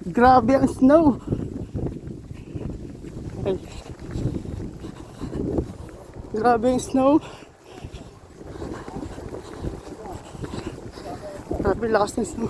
Grabe ang snow. Ay. Grabe ang snow. Grabe lakas ng snow.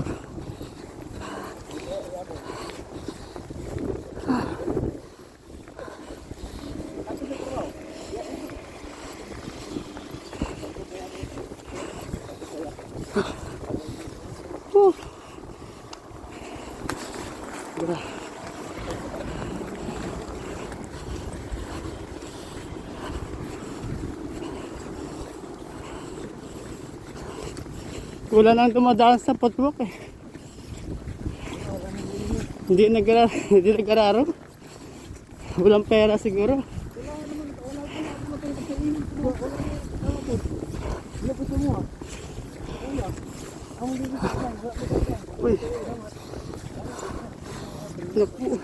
Wala nang dumadaan sa footwalk eh. Hindi nag-araro. Walang pera siguro. Uy. Naku.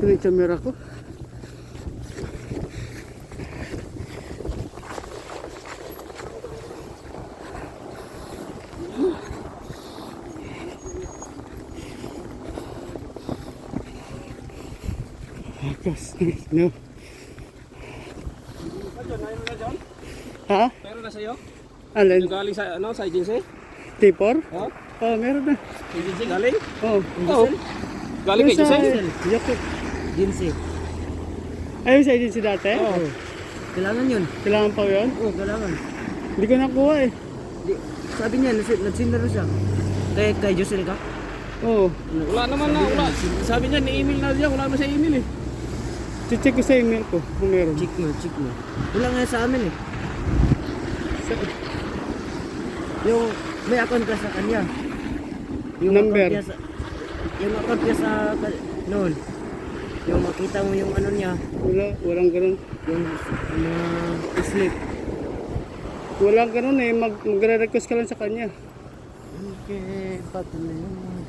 Ito yung camera ko. Akas, no. Ha? Meron na sa'yo? Alin? Yung galing sa, ano, sa agency? T4? Ha? Oh, meron na. Agency galing? Oh. Oo. Galing kay agency? Yakut. Agency. Ayun sa agency dati? Oo. Kailangan yun. Kailangan pa yun? Oo, kailangan. Hindi ko nakuha eh. Di, sabi niya, nagsinaro siya. Kay Josel ka? Oo. Wala naman na, wala. Sabi niya, ni-email na siya. Wala naman sa email eh. Check ko sa email ko kung meron. Check mo. Wala nga sa amin eh. Yung may account ka sa kanya. Yung Number. account niya sa, yung account niya sa noon. Yung makita mo yung ano niya, Walang ganun. yung slip. Walang ganun eh. Magre-request ka lang sa kanya. Okay, pato na yun.